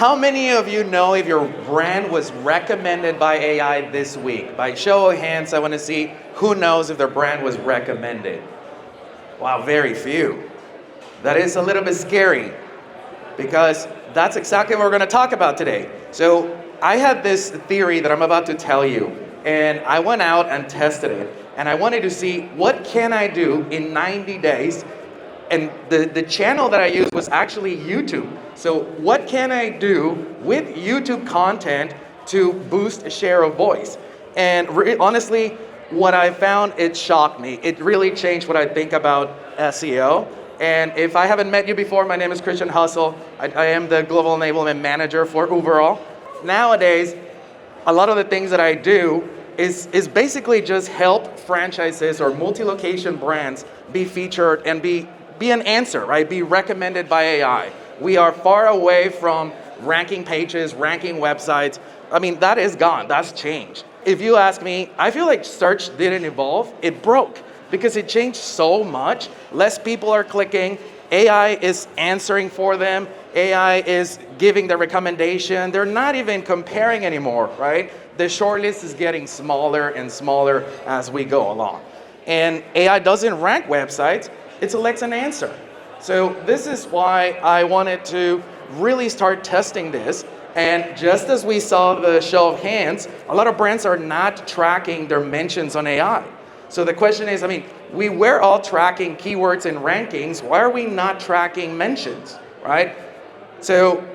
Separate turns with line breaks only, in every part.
How many of you know if your brand was recommended by AI this week? By show of hands, I want to see who knows if their brand was recommended. Wow, very few. That is a little bit scary because that's exactly what we're going to talk about today. So I had this theory that I'm about to tell you, and I went out and tested it, and I wanted to see what can I do in 90 days. And the channel that I used was actually YouTube. So what can I do with YouTube content to boost share of voice? And honestly, what I found, it shocked me. It really changed what I think about SEO. And if I haven't met you before, my name is Christian Hussle. I am the Global Enablement Manager for Uberall. Nowadays, a lot of the things that I do is basically just help franchises or multi-location brands be featured and be an answer, right? Be recommended by AI. We are far away from ranking pages, ranking websites. I mean, that is gone. That's changed. If you ask me, I feel like search didn't evolve. It broke because it changed so much. Less people are clicking. AI is answering for them. AI is giving the recommendation. They're not even comparing anymore, right? The shortlist is getting smaller and smaller as we go along. And AI doesn't rank websites. It selects an answer. So this is why I wanted to really start testing this. And just as we saw the show of hands, a lot of brands are not tracking their mentions on AI. So the question is, we're all tracking keywords and rankings. Why are we not tracking mentions, right? So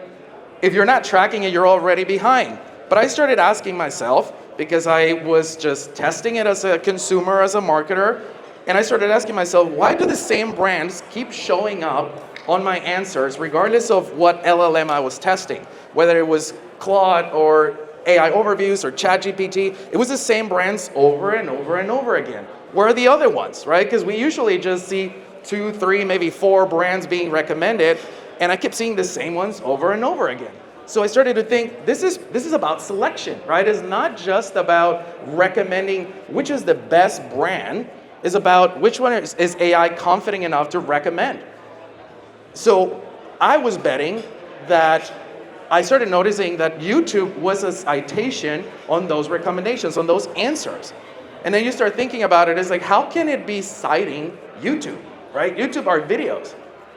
if you're not tracking it, you're already behind. But I started asking myself, because I was just testing it as a consumer, as a marketer, and I started asking myself, why do the same brands keep showing up on my answers, regardless of what LLM I was testing? Whether it was Claude or AI Overviews or ChatGPT, it was the same brands over and over and over again. Where are the other ones, right? Because we usually just see 2, 3, maybe 4 brands being recommended, and I kept seeing the same ones over and over again. So I started to think, this is about selection, right? It's not just about recommending which is the best brand. Is about which one is AI confident enough to recommend. So I was betting that I started noticing that YouTube was a citation on those recommendations, on those answers. And then you start thinking about it, it's like, how can it be citing YouTube, right? YouTube are videos.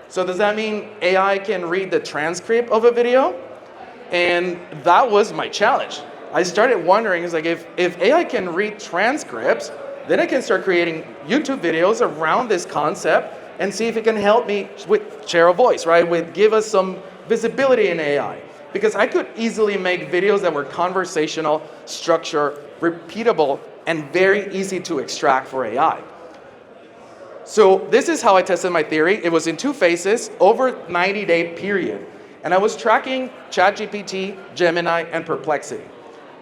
So does that mean AI can read the transcript of a video? And that was my challenge. I started wondering, it's like, if AI can read transcripts, then I can start creating YouTube videos around this concept and see if it can help me with share of voice, right? Give us some visibility in AI. Because I could easily make videos that were conversational, structured, repeatable, and very easy to extract for AI. So this is how I tested my theory. It was in 2 phases, over 90-day period. And I was tracking ChatGPT, Gemini, and Perplexity.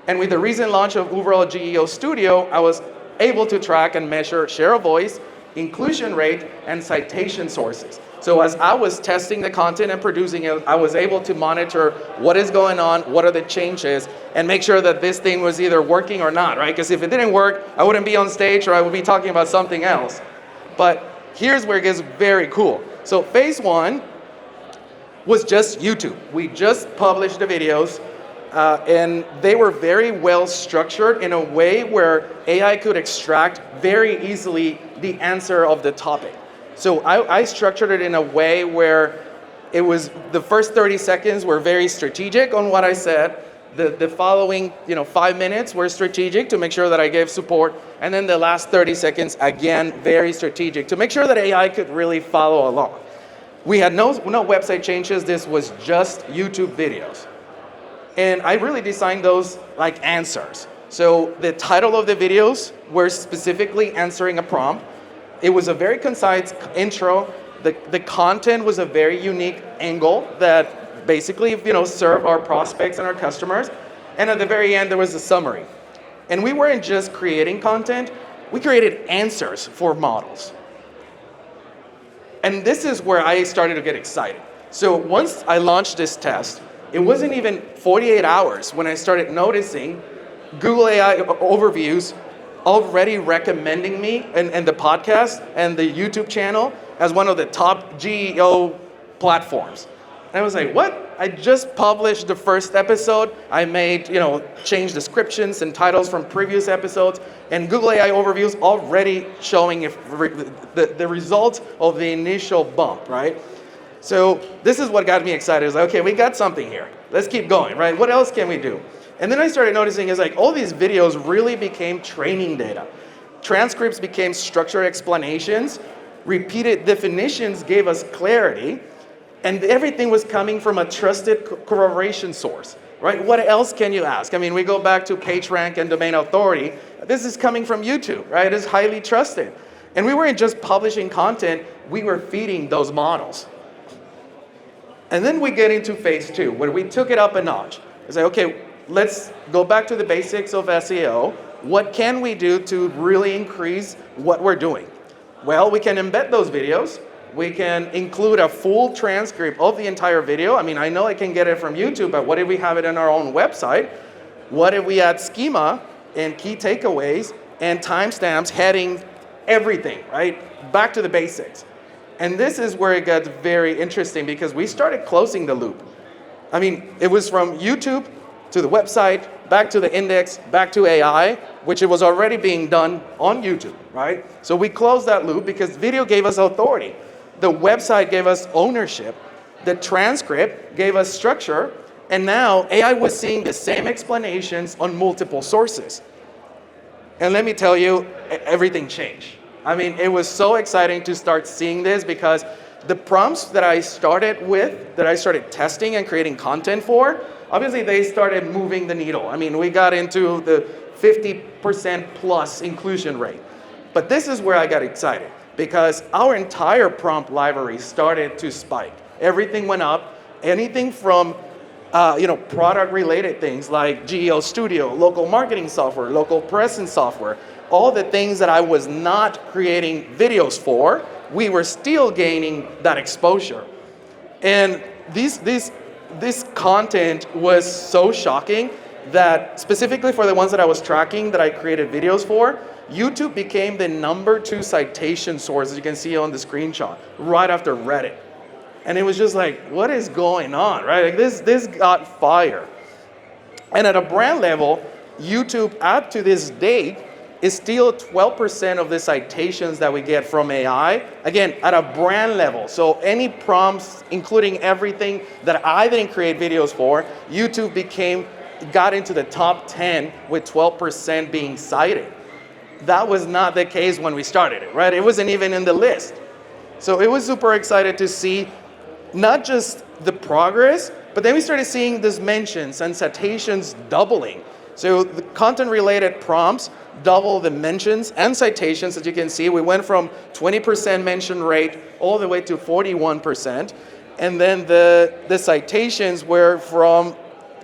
And with the recent launch of Uberall GEO Studio, I was able to track and measure share of voice, inclusion rate, and citation sources. So as I was testing the content and producing it, I was able to monitor what is going on, what are the changes, and make sure that this thing was either working or not, right? Because if it didn't work, I wouldn't be on stage or I would be talking about something else. But here's where it gets very cool. So phase 1 was just YouTube. We just published the videos. And they were very well structured in a way where AI could extract very easily the answer of the topic. So I structured it in a way where it was the first 30 seconds were very strategic on what I said. The following 5 minutes were strategic to make sure that I gave support. And then the last 30 seconds, again, very strategic to make sure that AI could really follow along. We had no website changes. This was just YouTube videos. And I really designed those like answers. So the title of the videos were specifically answering a prompt. It was a very concise intro. The content was a very unique angle that basically, served our prospects and our customers. And at the very end, there was a summary. And we weren't just creating content, we created answers for models. And this is where I started to get excited. So once I launched this test, it wasn't even 48 hours when I started noticing Google AI overviews already recommending me and the podcast and the YouTube channel as one of the top GEO platforms. And I was like, what? I just published the first episode. I made, changed descriptions and titles from previous episodes, and Google AI Overview is already showing if the results of the initial bump, right? So this is what got me excited. It's like, okay, we got something here. Let's keep going, right? What else can we do? And then I started noticing is like all these videos really became training data. Transcripts became structured explanations. Repeated definitions gave us clarity. And everything was coming from a trusted corroboration source, right? What else can you ask? I mean, we go back to PageRank and domain authority. This is coming from YouTube, right? It's highly trusted. And we weren't just publishing content, we were feeding those models. And then we get into phase 2, where we took it up a notch. It's like, okay, let's go back to the basics of SEO. What can we do to really increase what we're doing? Well, we can embed those videos. We can include a full transcript of the entire video. I mean, I know I can get it from YouTube, but what if we have it on our own website? What if we add schema and key takeaways and timestamps, heading, everything, right? Back to the basics. And this is where it got very interesting because we started closing the loop. I mean, it was from YouTube to the website, back to the index, back to AI, which it was already being done on YouTube, right? So we closed that loop because video gave us authority. The website gave us ownership. The transcript gave us structure. And now AI was seeing the same explanations on multiple sources. And let me tell you, everything changed. I mean, it was so exciting to start seeing this because the prompts that I started with, that I started testing and creating content for, obviously they started moving the needle. I mean, we got into the 50% plus inclusion rate. But this is where I got excited because our entire prompt library started to spike. Everything went up, anything from product-related things like GEO Studio, local marketing software, local presence software, all the things that I was not creating videos for, we were still gaining that exposure. And this content was so shocking that specifically for the ones that I was tracking that I created videos for, YouTube became the #2 citation source, as you can see on the screenshot, right after Reddit. And it was just like, what is going on, right? Like this got fire. And at a brand level, YouTube up to this date is still 12% of the citations that we get from AI, again, at a brand level. So any prompts, including everything that I didn't create videos for, YouTube got into the top 10 with 12% being cited. That was not the case when we started it, right? It wasn't even in the list. So it was super excited to see not just the progress, but then we started seeing these mentions and citations doubling. So the content-related prompts double the mentions and citations. As you can see, we went from 20% mention rate all the way to 41%. And then the citations went from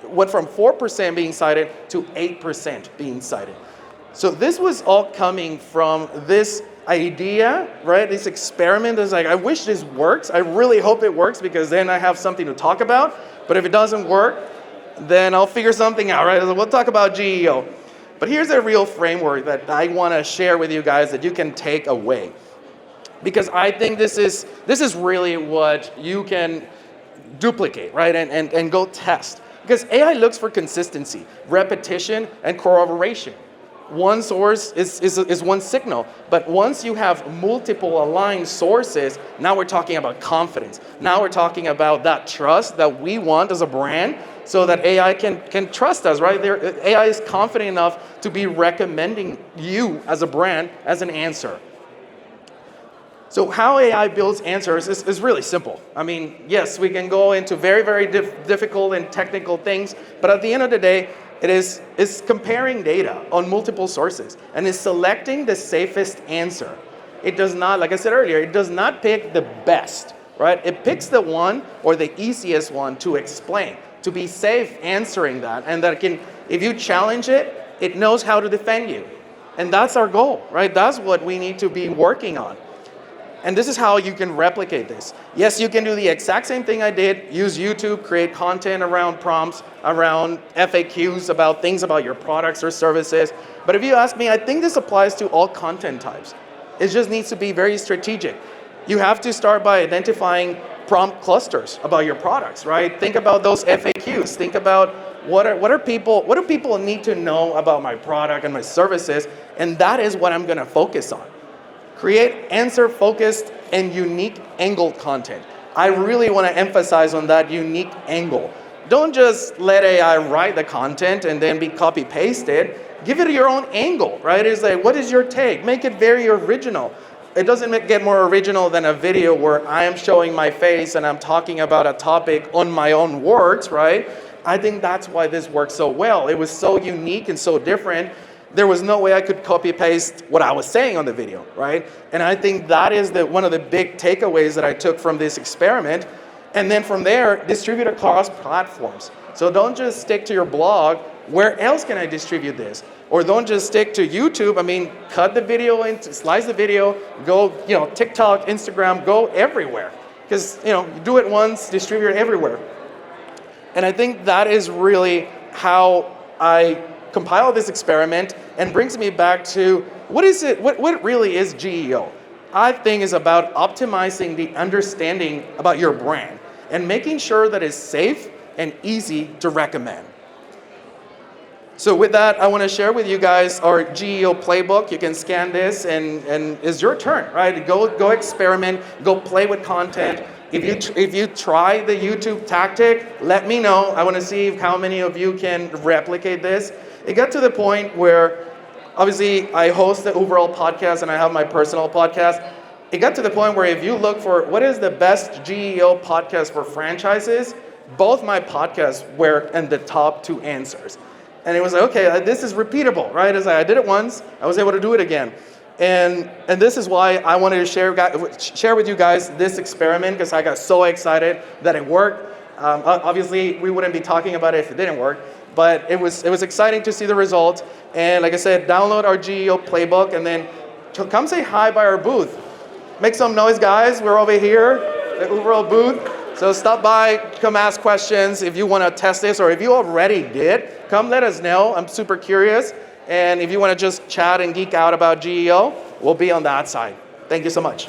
4% being cited to 8% being cited. So this was all coming from this idea, right? This experiment is like, I wish this works. I really hope it works because then I have something to talk about. But if it doesn't work, then I'll figure something out, right? We'll talk about GEO. But here's a real framework that I want to share with you guys that you can take away. Because I think this is really what you can duplicate, right? And go test. Because AI looks for consistency, repetition, and corroboration. One source is one signal, but once you have multiple aligned sources, now we're talking about confidence. Now we're talking about that trust that we want as a brand so that AI can trust us, right? AI is confident enough to be recommending you as a brand as an answer. So how AI builds answers is really simple. I mean, yes, we can go into very, very difficult and technical things, but at the end of the day, it's comparing data on multiple sources and is selecting the safest answer. It does not, like I said earlier, it does not pick the best, right? It picks the one or the easiest one to explain, to be safe answering that, and that if you challenge it, it knows how to defend you. And that's our goal, right? That's what we need to be working on. And this is how you can replicate this. Yes, you can do the exact same thing I did, use YouTube, create content around prompts, around FAQs, about things about your products or services. But if you ask me, I think this applies to all content types. It just needs to be very strategic. You have to start by identifying prompt clusters about your products, right? Think about those FAQs. Think about what do people need to know about my product and my services, and that is what I'm going to focus on. Create answer-focused and unique angled content. I really want to emphasize on that unique angle. Don't just let AI write the content and then be copy-pasted. Give it your own angle, right? It's like, what is your take? Make it very original. It doesn't get more original than a video where I am showing my face and I'm talking about a topic on my own words, right? I think that's why this worked so well. It was so unique and so different. There was no way I could copy-paste what I was saying on the video, right? And I think that is one of the big takeaways that I took from this experiment. And then from there, distribute across platforms. So don't just stick to your blog. Where else can I distribute this? Or don't just stick to YouTube. I mean, cut the video into, slice the video, go, TikTok, Instagram, go everywhere. Because, you do it once, distribute it everywhere. And I think that is really how I compiled this experiment, and brings me back to what really is GEO? I think is about optimizing the understanding about your brand and making sure that it's safe and easy to recommend. So with that, I want to share with you guys our GEO playbook. You can scan this, and it's your turn, right? Go experiment, go play with content. If you try the YouTube tactic, let me know. I want to see how many of you can replicate this. It got to the point where, obviously, I host the Uberall podcast and I have my personal podcast. It got to the point where if you look for what is the best GEO podcast for franchises, both my podcasts were in the top 2 answers. And it was like, okay, this is repeatable, right? It's like I did it once, I was able to do it again. And this is why I wanted to share with you guys this experiment, because I got so excited that it worked. Obviously, we wouldn't be talking about it if it didn't work, but it was exciting to see the results. And like I said, download our GEO playbook, and then come say hi by our booth. Make some noise, guys. We're over here, the Uberall booth. So stop by, come ask questions if you want to test this, or if you already did, come let us know. I'm super curious. And if you want to just chat and geek out about GEO, we'll be on that side. Thank you so much.